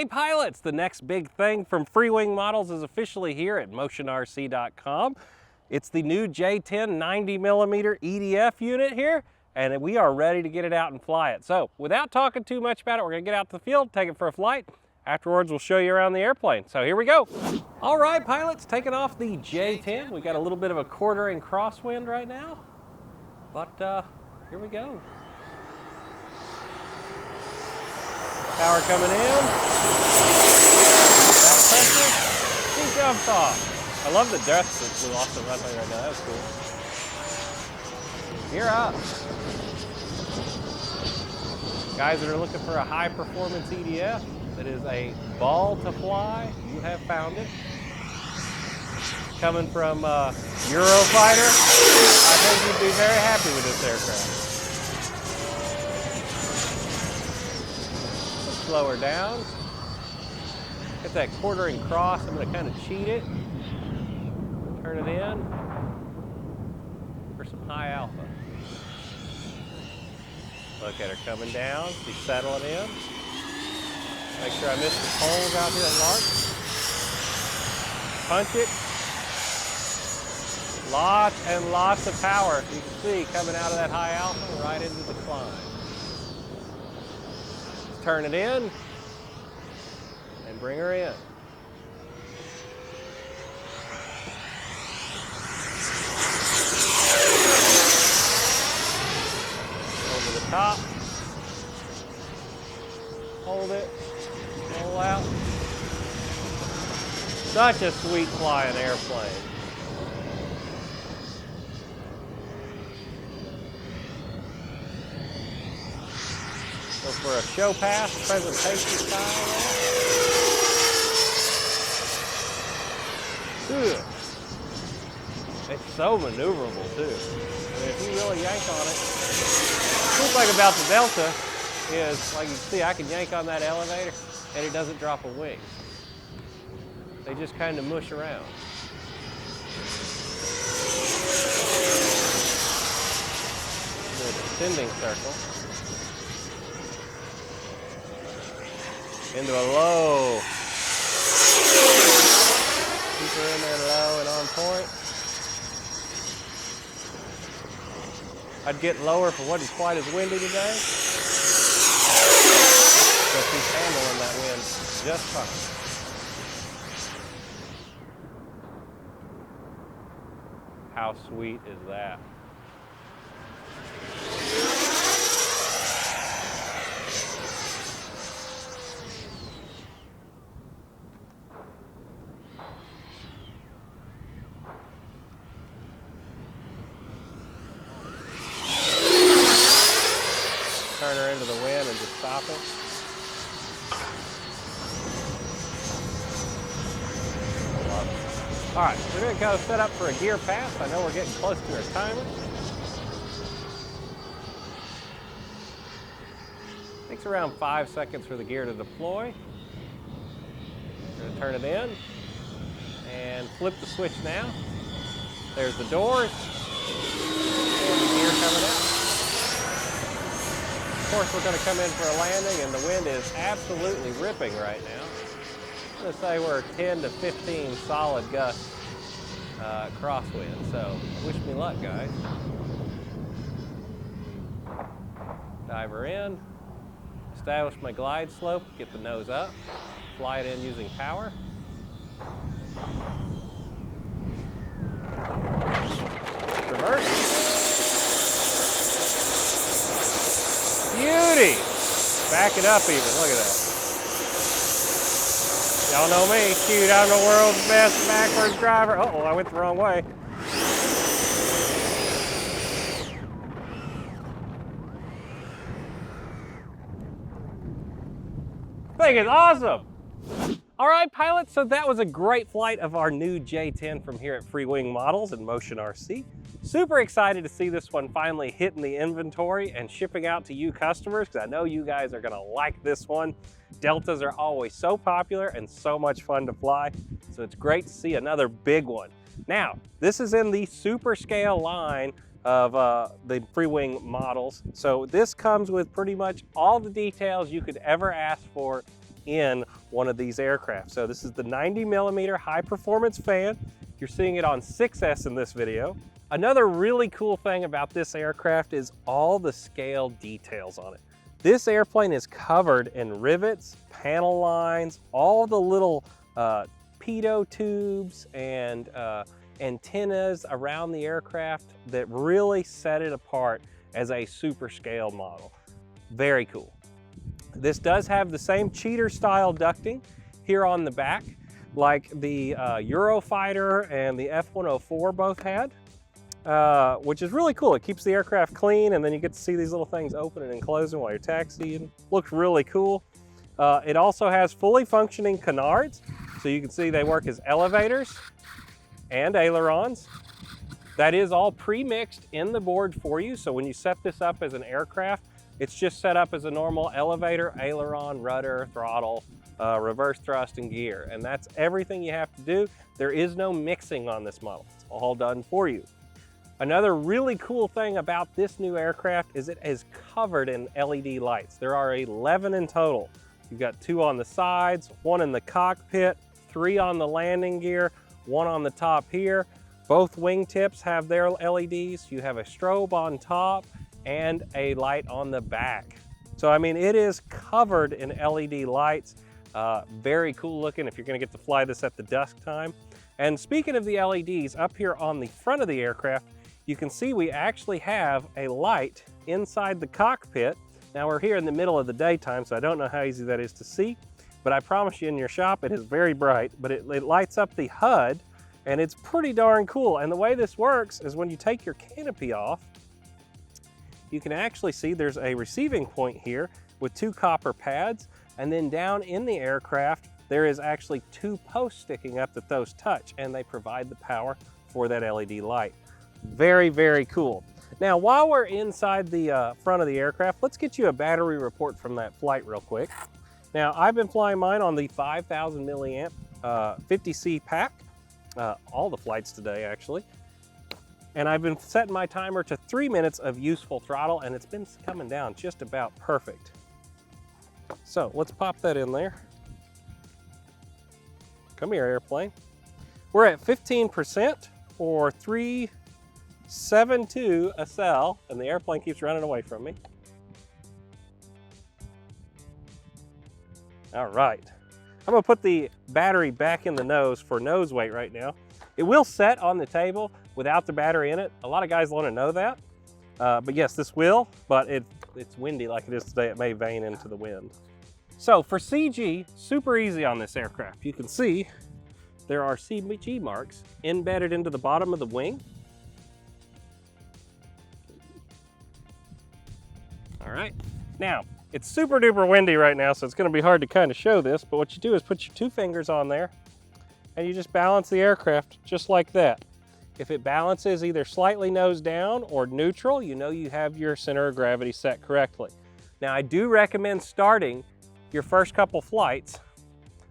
Hey pilots, the next big thing from Freewing Models is officially here at motionrc.com. It's the new J-10 90mm EDF unit here, and we are ready to get it out and fly it. So without talking too much about it, we're gonna get out to the field, take it for a flight. Afterwards, we'll show you around the airplane. So here we go. All right, pilots, taking off the J-10. We got a little bit of a quartering crosswind right now, but here we go. Power coming in. Back pressure. He jumps off. I love the dust that flew off the runway right now. That was cool. You're up. Guys that are looking for a high performance EDF that is a ball to fly, you have found it. Coming from Eurofighter, I think you'd be very happy with this aircraft. Slow her down. Get that quartering cross. I'm going to kind of cheat it. Turn it in for some high alpha. Look at her coming down. She's settling in. Make sure I miss the poles out here at Lark. Punch it. Lots and lots of power, you can see, coming out of that high alpha right into the climb. Turn it in and bring her in. Over the top. Hold it. Roll out. Such a sweet flying airplane. Go for a show pass, presentation style. Good. It's so maneuverable too. I mean, if you really yank on it. The cool thing about the Delta is, like you can see, I can yank on that elevator and it doesn't drop a wing. They just kind of mush around. Do a descending circle. Into a low. Keep her in there low and on point. I'd get lower if it wasn't quite as windy today. But she's handling that wind just fine. How sweet is that? Turn her into the wind and just stop it. Love it. All right, we're going to go set up for a gear pass. I know we're getting close to our timer. Takes around 5 seconds for the gear to deploy. We're going to turn it in and flip the switch now. There's the doors and the gear coming out. Of course, we're going to come in for a landing, and the wind is absolutely ripping right now. I'm going to say we're 10 to 15 solid gusts crosswind, so wish me luck, guys. Dive her in, establish my glide slope, get the nose up, fly it in using power. Reverse. Beauty! Back it up even, look at that. Y'all know me, cute, I'm the world's best backwards driver. Uh-oh, I went the wrong way. Thing is awesome! All right, pilots, so that was a great flight of our new J-10 from here at Freewing Models and Motion RC. Super excited to see this one finally hitting the inventory and shipping out to you customers, because I know you guys are gonna like this one. Deltas are always so popular and so much fun to fly, so it's great to see another big one. Now, this is in the super scale line of the Freewing models, so this comes with pretty much all the details you could ever ask for in one of these aircraft. So this is the 90mm high performance fan. You're seeing it on 6S in this video. Another really cool thing about this aircraft is all the scale details on it. This airplane is covered in rivets, panel lines, all the little pitot tubes and antennas around the aircraft that really set it apart as a super scale model. Very cool. This does have the same cheater style ducting here on the back like the Eurofighter and the F-104 both had, which is really cool. It keeps the aircraft clean, and then you get to see these little things opening and closing while you're taxiing. Looks really cool. It also has fully functioning canards, so you can see they work as elevators and ailerons. That is all pre-mixed in the board for you, so when you set this up as an aircraft, it's just set up as a normal elevator, aileron, rudder, throttle, reverse thrust, and gear. And that's everything you have to do. There is no mixing on this model. It's all done for you. Another really cool thing about this new aircraft is it is covered in LED lights. There are 11 in total. You've got 2 on the sides, 1 in the cockpit, 3 on the landing gear, 1 on the top here. Both wingtips have their LEDs. You have a strobe on top and a light on the back. So I mean, it is covered in LED lights. Very cool looking if you're gonna get to fly this at the dusk time. And speaking of the LEDs, up here on the front of the aircraft, you can see we actually have a light inside the cockpit. Now we're here in the middle of the daytime, so I don't know how easy that is to see, but I promise you in your shop, it is very bright, but it lights up the HUD, and it's pretty darn cool. And the way this works is when you take your canopy off, you can actually see there's a receiving point here with 2 copper pads, and then down in the aircraft, there is actually 2 posts sticking up that those touch, and they provide the power for that LED light. Very, very cool. Now, while we're inside the front of the aircraft, let's get you a battery report from that flight real quick. Now, I've been flying mine on the 5,000 milliamp 50C pack, all the flights today actually. And I've been setting my timer to 3 minutes of useful throttle, and it's been coming down just about perfect. So let's pop that in there. Come here, airplane. We're at 15% or 372 a cell, and the airplane keeps running away from me. All right. I'm gonna put the battery back in the nose for nose weight right now. It will set on the table without the battery in it. A lot of guys want to know that. But yes, this will, but it's windy like it is today. It may vane into the wind. So for CG, super easy on this aircraft. You can see there are CG marks embedded into the bottom of the wing. All right. Now, it's super duper windy right now, so it's going to be hard to kind of show this, but what you do is put your 2 fingers on there, and you just balance the aircraft just like that. If it balances either slightly nose down or neutral, you know you have your center of gravity set correctly. Now, I do recommend starting your first couple flights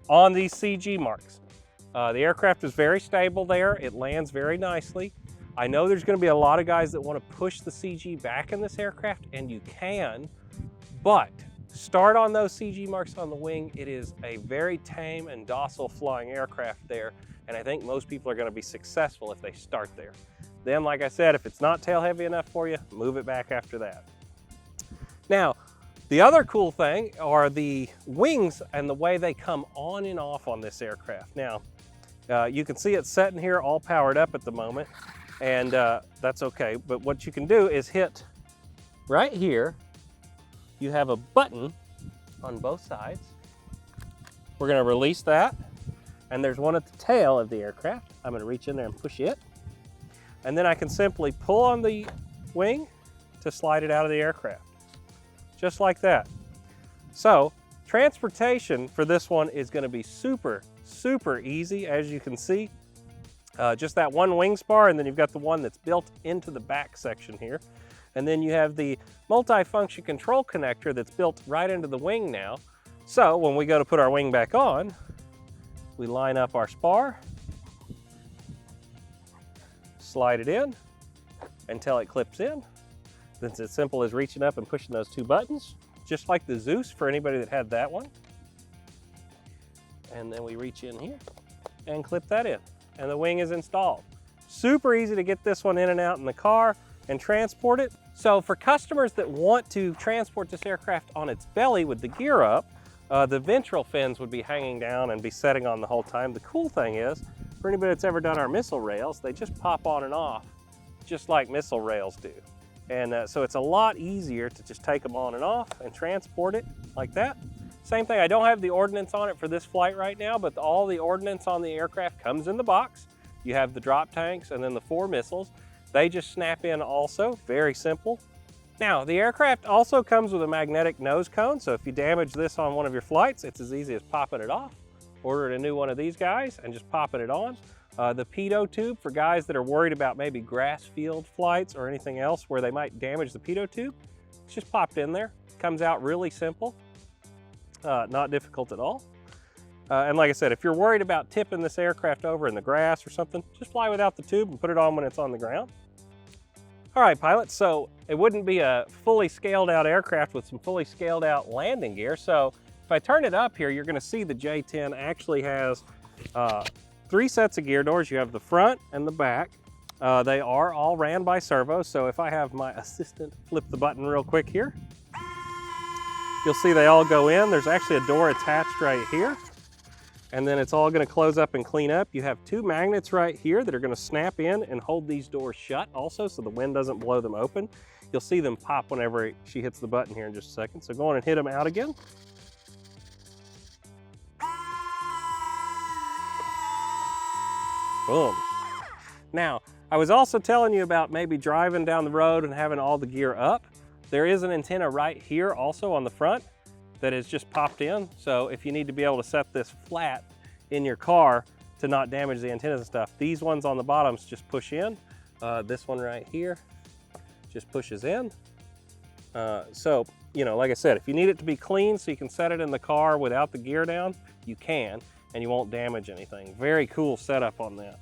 on these CG marks. The aircraft is very stable there. It lands very nicely. I know there's going to be a lot of guys that want to push the CG back in this aircraft, and you can, but start on those CG marks on the wing. It is a very tame and docile flying aircraft there, and I think most people are going to be successful if they start there. Then, like I said, if it's not tail heavy enough for you, move it back after that. Now, the other cool thing are the wings and the way they come on and off on this aircraft. Now, you can see it sitting here all powered up at the moment, and that's okay. But what you can do is hit right here. You have a button on both sides. We're going to release that, and there's one at the tail of the aircraft. I'm going to reach in there and push it, and then I can simply pull on the wing to slide it out of the aircraft, just like that. So transportation for this one is going to be super, super easy, as you can see. Just that one wing spar, and then you've got the one that's built into the back section here. And then you have the multi-function control connector that's built right into the wing now. So when we go to put our wing back on, we line up our spar, slide it in until it clips in. Then it's as simple as reaching up and pushing those 2 buttons, just like the Zeus for anybody that had that one. And then we reach in here and clip that in, and the wing is installed. Super easy to get this one in and out in the car and transport it. So for customers that want to transport this aircraft on its belly with the gear up, the ventral fins would be hanging down and be setting on the whole time. The cool thing is, for anybody that's ever done our missile rails, they just pop on and off, just like missile rails do. And so it's a lot easier to just take them on and off and transport it like that. Same thing, I don't have the ordnance on it for this flight right now, but all the ordnance on the aircraft comes in the box. You have the drop tanks and then the 4 missiles. They just snap in also, very simple. Now, the aircraft also comes with a magnetic nose cone, so if you damage this on one of your flights, it's as easy as popping it off. Ordering a new one of these guys and just popping it on. The pitot tube for guys that are worried about maybe grass field flights or anything else where they might damage the pitot tube, it's just popped in there. Comes out really simple, not difficult at all. And like I said, if you're worried about tipping this aircraft over in the grass or something, just fly without the tube and put it on when it's on the ground. All right, pilots, so it wouldn't be a fully scaled out aircraft with some fully scaled out landing gear. So if I turn it up here, you're gonna see the J-10 actually has 3 sets of gear doors. You have the front and the back. They are all ran by servo. So if I have my assistant flip the button real quick here, you'll see they all go in. There's actually a door attached right here. And then it's all gonna close up and clean up. You have 2 magnets right here that are gonna snap in and hold these doors shut also so the wind doesn't blow them open. You'll see them pop whenever she hits the button here in just a second. So go on and hit them out again. Boom. Now, I was also telling you about maybe driving down the road and having all the gear up. There is an antenna right here also on the front that is just popped in. So if you need to be able to set this flat in your car to not damage the antennas and stuff, these ones on the bottoms just push in. This one right here just pushes in. So, you know, like I said, if you need it to be clean so you can set it in the car without the gear down, you can, and you won't damage anything. Very cool setup on that.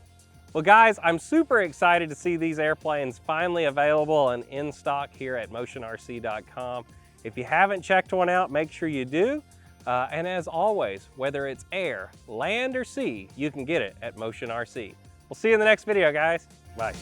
Well guys, I'm super excited to see these airplanes finally available and in stock here at motionrc.com. If you haven't checked one out, make sure you do. And as always, whether it's air, land, or sea, you can get it at Motion RC. We'll see you in the next video, guys. Bye.